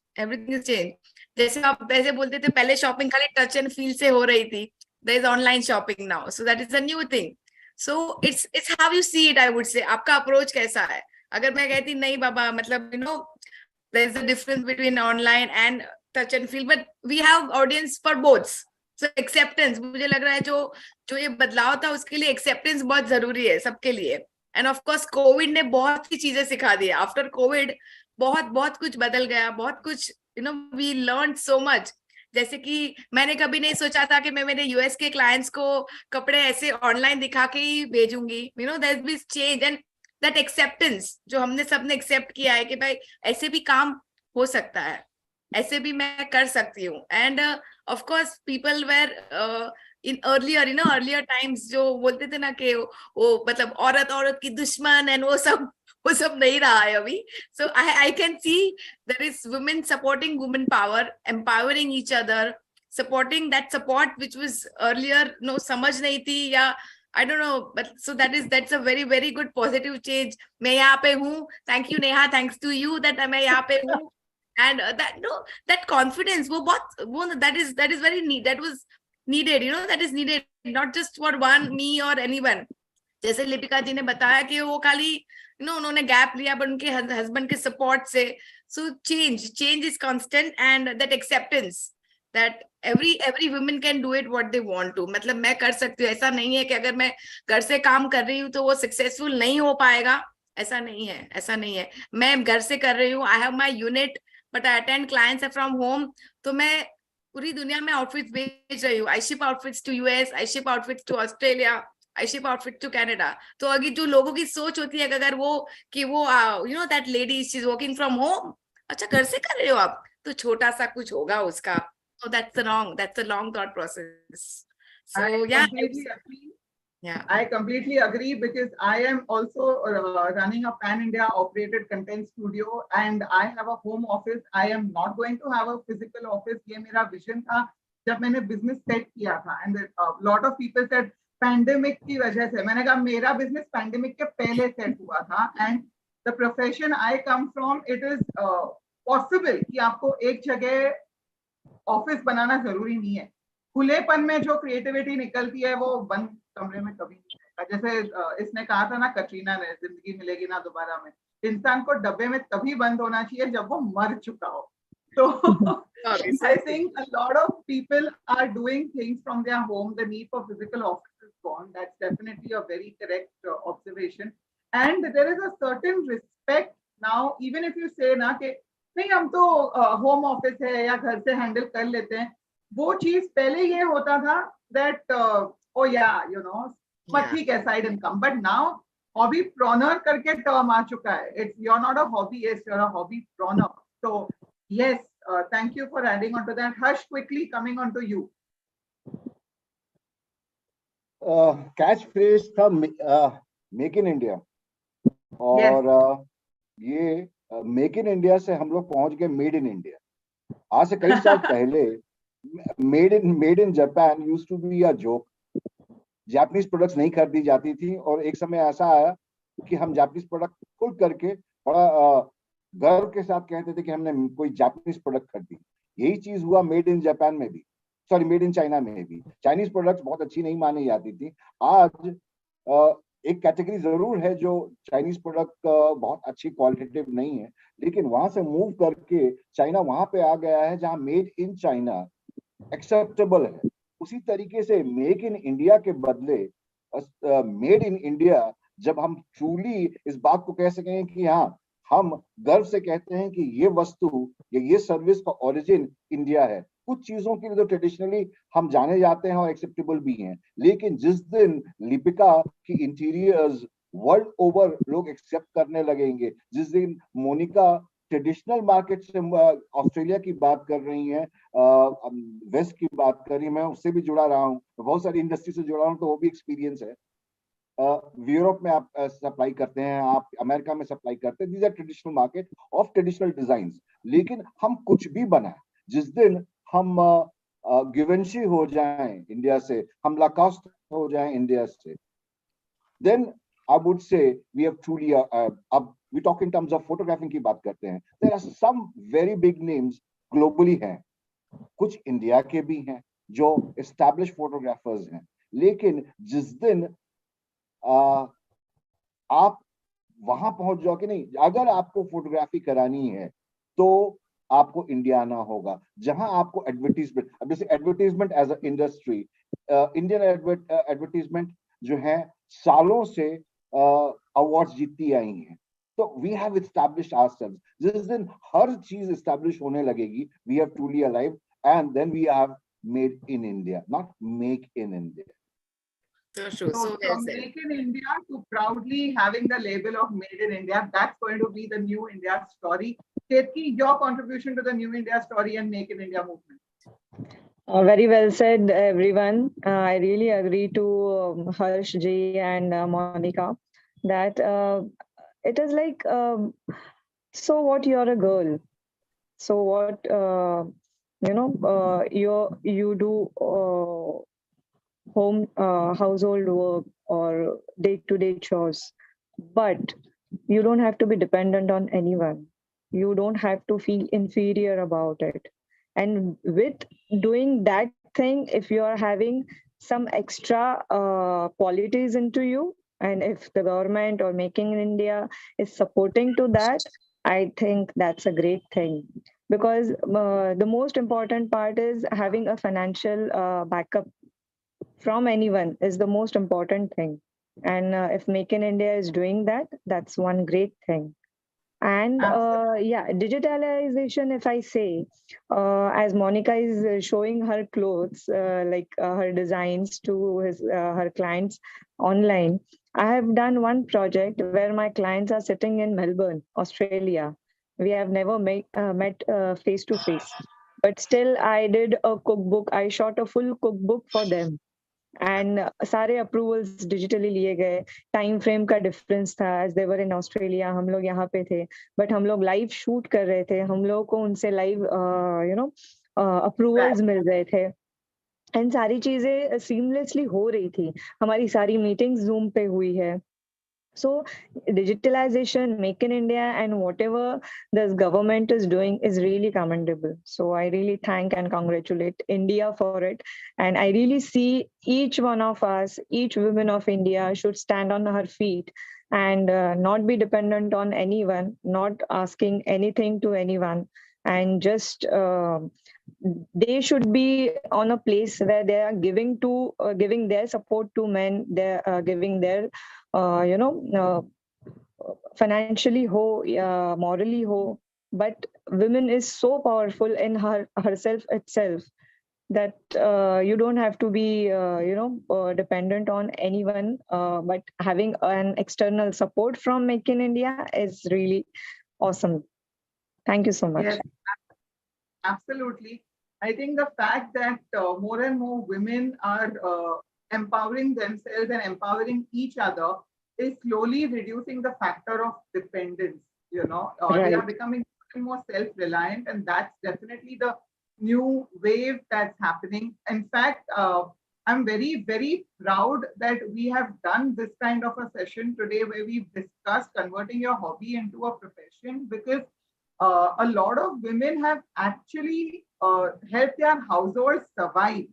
जैसे आप पहले बोलते थे, पहले शॉपिंग खाली टच एंड फील से हो रही थी. There is online shopping now, so that is a new thing. So it's how you see it, I would say. आपका approach कैसा है? अगर मैं कहती नहीं बाबा, मतलब there is a difference between online and touch and feel, but we have audience for both. So acceptance, मुझे लग रहा है जो ये बदलाव था उसके लिए acceptance बहुत जरूरी है सबके लिए. And of course COVID ने बहुत सी चीजें सिखा दी. After COVID बहुत कुछ बदल गया, बहुत कुछ we learned so much. जैसे कि मैंने कभी नहीं सोचा था कि मैं मेरे यूएस के क्लाइंट्स को कपड़े ऐसे ऑनलाइन दिखा के ही भेजूंगी. There is change and that acceptance जो हमने सबने एक्सेप्ट किया है कि भाई ऐसे भी काम हो सकता है, ऐसे भी मैं कर सकती हूँ. And of course people were in earlier times जो बोलते थे ना कि वो मतलब औरत की दुश्मन एंड वो सब नहीं रहा है अभी. So I can see there is women supporting women power, empowering each other, supporting that support which was earlier समझ नहीं थी या I don't know, but so that's a very very good positive change. मैं यहाँ पे हूँ. Thank you Neha, thanks to you that मैं यहाँ पे हूँ. And that confidence that is very that was needed, that is needed not just for me or anyone. जैसे लिपिका जी ने बताया कि वो खाली उन्होंने गैप लिया पर उनके हस्बैंड के सपोर्ट से. So change is constant and that acceptance that every woman can do it what they want to. मतलब मैं कर सकती हूँ. ऐसा नहीं है कि अगर मैं घर से काम कर रही हूँ तो वो सक्सेसफुल नहीं हो पाएगा. ऐसा नहीं है. मैं घर से कर रही हूँ. I have my unit, but I attend clients from home. तो मैं पूरी दुनिया में outfits भेज रही हूँ. I ship outfits to US, I ship outfits to Australia, I ship outfits to Canada. तो अगर जो लोगों की सोच होती है अगर वो कि वो you know that lady she's working from home, अच्छा घर से कर रहे हो आप, तो छोटा सा कुछ होगा उसका. So that's the long thought process. So yeah. Completely agree. Yeah. I completely agree because I am also running a pan-India operated content studio and I have a home office. I am not going to have a physical office. ये मेरा vision था जब मैंने business set किया था. And a lot of people said pandemic की वजह से. मैंने कहा मेरा business pandemic के पहले set हुआ था. And the profession I come from, it is possible कि आपको एक जगह ऑफिस बनाना जरूरी नहीं है. खुलेपन में जो क्रिएटिविटी निकलती है वो बंद कमरे में कभी नहीं आएगा. जैसे इसने कहा था ना कटरीना ने, जिंदगी मिलेगी ना दोबारा में. इंसान को डब्बे में तभी बंद होना चाहिए जब वो मर चुका हो. So I think a lot of people are doing things from their home. The need for physical office is gone. That's definitely a very correct observation. And there is a certain respect now, even if you say ना कि नहीं हम तो home office है या घर से handle कर लेते हैं. वो चीज पहले ये होता था that oh yeah, you know, but ठीक है side income. But now hobbypreneur करके term आ चुका है. It's you're not a hobbyist, you're a hobbypreneur. So yes, thank you for adding on to that. Harsh, quickly coming on to you. Catch phrase था make in India और ये make in India से हम लोग पहुंच गए made in India. आज से कई साल पहले made in Japan used to be a joke. Japanese products नहीं खरीदी जाती थी और एक समय ऐसा आया कि हम जापानीज प्रोडक्ट खुद करके बड़ा गर्व के साथ कहते थे कि हमने कोई जापानीज प्रोडक्ट खरीदी. यही चीज हुआ मेड इन जापान में भी, सॉरी मेड इन चाइना में भी. चाइनीज प्रोडक्ट्स बहुत अच्छी नहीं मानी जाती थी. आज एक कैटेगरी जरूर है जो चाइनीज प्रोडक्ट बहुत अच्छी क्वालिटेटिव नहीं है, लेकिन वहां से मूव करके चाइना वहां पे आ गया है जहां मेड इन चाइना एक्सेप्टेबल है. उसी तरीके से मेक इन इंडिया के बदले मेड इन इंडिया, जब हम ट्रूली इस बात को कह सकें कि हाँ हम गर्व से कहते हैं कि ये वस्तु या ये सर्विस का ओरिजिन इंडिया है. कुछ चीजों के लिए तो ट्रेडिशनली हम जाने जाते हैं और एक्सेप्टेबल भी हैं, लेकिन जिस दिन लिपिका की इंटीरियर्स वर्ल्ड ओवर लोग एक्सेप्ट करने लगेंगे, जिस दिन मोनिका ट्रेडिशनल मार्केट से ऑस्ट्रेलिया की बात कर रही हैं, वेस्ट की बात कर रही हैं, मैं उससे भी जुड़ा रहा हूँ, बहुत सारी इंडस्ट्री से जुड़ा हूँ, तो वो भी एक्सपीरियंस है. यूरोप में आप सप्लाई करते हैं, आप अमेरिका में सप्लाई करते हैं. These are traditional market of traditional designs. लेकिन हम कुछ भी बनाए, जिस दिन हम गिवेंशी हो जाएं इंडिया से, हम लाकॉस्ट हो जाएं इंडिया से, then I would say we have truly we talk in terms of photographing की बात करते हैं. There are some very big names globally हैं, कुछ इंडिया के भी हैं जो established photographers हैं. लेकिन जिस दिन आप वहां पहुंच जाओ कि नहीं, अगर आपको फोटोग्राफी करानी है तो आपको इंडिया आना होगा, जहां आपको एडवर्टीजमेंट, अब जैसे advertisement as a industry, Indian advertisement जो है सालों से अवार्ड्स जीतती आई हैं. तो वी हैव एस्टैब्लिश्ड आवरसेल्व्स. जिस दिन हर चीज एस्टैब्लिश होने लगेगी, we have truly alive, and then we have made in India, not make in India. So true. So from Make in India to proudly having the label of Made in India, that's going to be the new India story. Ketki, your contribution to the new India story and Make in India movement. Very well said, everyone. I really agree to Harsh ji and Monika that it is like, so what, you're a girl. So what, you do home household work or day-to-day chores, but you don't have to be dependent on anyone. You don't have to feel inferior about it. And with doing that thing, if you are having some extra qualities into you, and if the government or Making in India is supporting to that, I think that's a great thing. Because the most important part is having a financial backup from anyone is the most important thing. And if Make in India is doing that, that's one great thing. And yeah, digitalization, if I say, as Monica is showing her clothes, her designs to her clients online, I have done one project where my clients are sitting in Melbourne, Australia. We have never met face to face, but still I did a cookbook. I shot a full cookbook for them, and सारे approvals digitally लिए गए. Time frame का difference था, as they were in Australia, हम लोग यहाँ पे थे, बट हम लोग लाइव शूट कर रहे थे, हम लोगों को उनसे लाइव अप्रूवल्स मिल रहे थे, एंड सारी चीजें सीमलेसली हो रही थी. हमारी सारी मीटिंग्स जूम पे हुई है. So digitalization, Make in India, and whatever this government is doing is really commendable. So I really thank and congratulate India for it. And I really see each one of us, each woman of India should stand on her feet and not be dependent on anyone, not asking anything to anyone, and just they should be on a place where they are giving their support to men, they're giving their financially ho, morally ho, but women is so powerful in herself itself that you don't have to be dependent on anyone, but having an external support from Make in India is really awesome. Thank you so much. Yes, absolutely. I think the fact that more and more women are empowering themselves and empowering each other is slowly reducing the factor of dependence. Right. They are becoming more self-reliant, and that's definitely the new wave that's happening. In fact, I'm very, very proud that we have done this kind of a session today where we've discussed converting your hobby into a profession, because a lot of women have actually helped their households survive.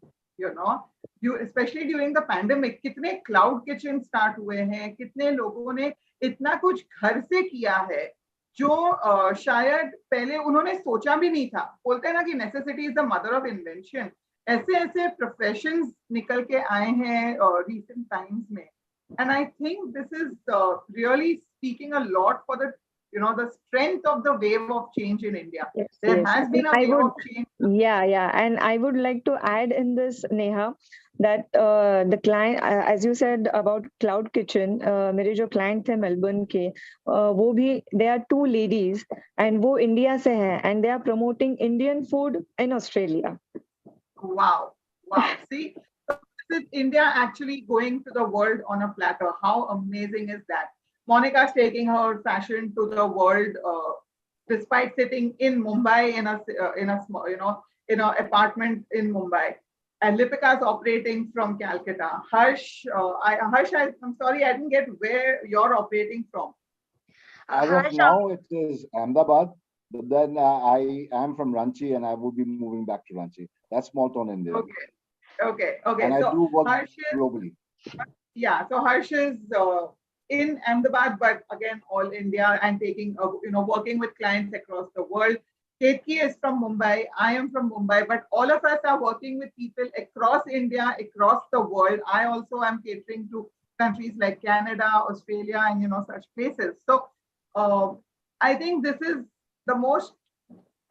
Especially during the pandemic, कितने cloud kitchen start हुए हैं, कितने लोगों ने इतना कुछ घर से किया है जो शायद पहले उन्होंने सोचा भी नहीं था. बोलते हैं ना कि necessity is the mother of invention. ऐसे ऐसे प्रोफेशंस निकल के आए हैं recent times में, and I think this is really speaking a lot for the strength of the wave of change in India. Yes, There yes. has been a wave of change. Yeah. And I would like to add in this, Neha, that the client, as you said about Cloud Kitchen, मेरे जो client थे Melbourne के, वो भी, they are two ladies and वो India से हैं and they are promoting Indian food in Australia. Wow. See, this is India actually going to the world on a platter. How amazing is that? Monika's taking her fashion to the world, despite sitting in Mumbai in a small, in an apartment in Mumbai. And Lipika's operating from Calcutta. Harsh, I'm sorry, I didn't get where you're operating from. As of now, it is Ahmedabad, but then I am from Ranchi and I will be moving back to Ranchi. That's small town India. Okay. And so I do work Harsh globally. Yeah, so Harsh is in Ahmedabad, but again, all India, and taking, working with clients across the world. Ketki is from Mumbai. I am from Mumbai, but all of us are working with people across India, across the world. I also am catering to countries like Canada, Australia, and such places. So I think this is the most,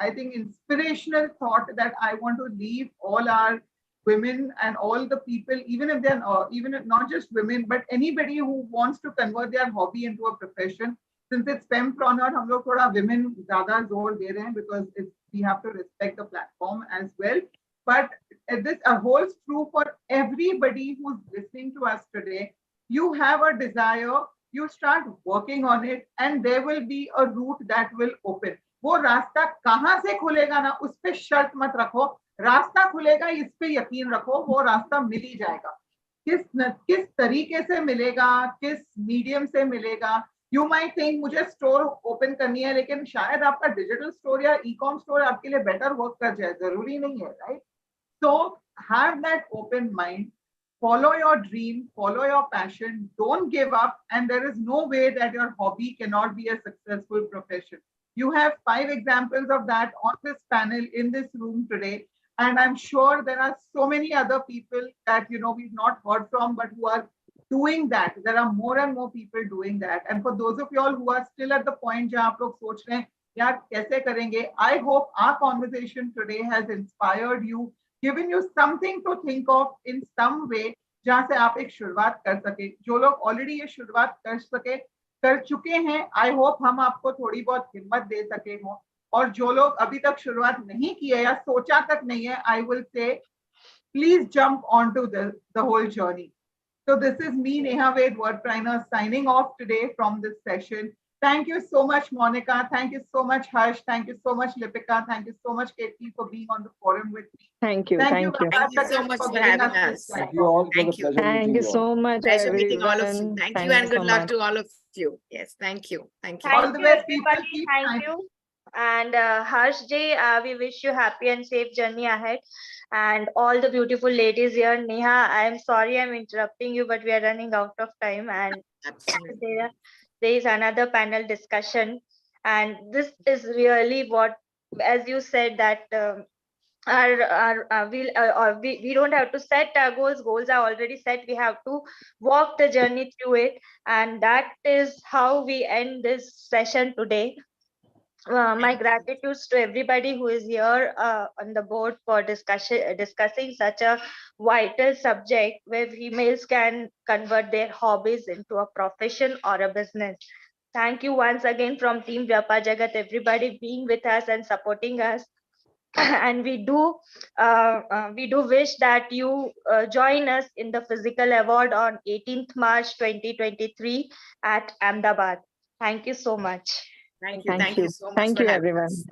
inspirational thought that I want to leave all our women and all the people, even if they're not just women, but anybody who wants to convert their hobby into a profession. Since it's Fempreneur, हम लोग थोड़ा women ज़्यादा जोर दे रहे हैं, because we have to respect the platform as well. But this holds true for everybody who's listening to us today. You have a desire, you start working on it, and there will be a route that will open. वो रास्ता कहाँ से खुलेगा ना, उस पे शर्त मत रखो. रास्ता खुलेगा, इस पे यकीन रखो, वो रास्ता मिल ही जाएगा. किस तरीके से मिलेगा, किस मीडियम से मिलेगा. You might think मुझे स्टोर ओपन करनी है, लेकिन शायद आपका डिजिटल स्टोर या ई-कॉम स्टोर आपके लिए बेटर वर्क कर जाए, जरूरी नहीं है, right? So have that open mind, follow your dream, follow your passion, don't give up, and there is no way that your hobby cannot be a successful profession. You have 5 examples of that on this panel in this room today. And I'm sure there are so many other people that we've not heard from, but who are doing that. There are more and more people doing that. And for those of you all who are still at the point जहाँ आप लोग सोच रहे हैं यार कैसे करेंगे, I hope our conversation today has inspired you, given you something to think of in some way, जहाँ से आप एक शुरुआत कर सके. जो लोग already ये शुरुआत कर चुके हैं, I hope हम आपको थोड़ी बहुत हिम्मत दे सके हों. और जो लोग अभी तक शुरुआत नहीं की है या सोचा तक नहीं है, I will say, please jump onto the whole journey. So this is me, Neha Ved, Wordpreneur, signing off today from this session. Thank you so much, Monika. Thank you so much, Harsh. Thank you so much, Lipika. Thank you so much, Ketki, for being on the forum with me. Thank you. Thank you so much for having us. Thank you all. Thank you. Thank you so much, Pleasure meeting all of you. everyone. Thank you and good so luck much. to all of you. Yes, thank you. Thank you. All the best, people. everybody. Keep Thank time. you. And Harsh Ji, we wish you happy and safe journey ahead. And all the beautiful ladies here. Neha, I am sorry I'm interrupting you, but we are running out of time. And Absolutely. there is another panel discussion. And this is really what, as you said, that we don't have to set our goals are already set. We have to walk the journey through it, and that is how we end this session today. My gratitude to everybody who is here on the board for discussing such a vital subject where females can convert their hobbies into a profession or a business. Thank you once again from Team Vyapaar Jagat, everybody being with us and supporting us. And we do wish that you join us in the physical award on 18th March 2023 at Ahmedabad. Thank you so much. Thank you. Thank you. So much Thank for you, having everyone. us.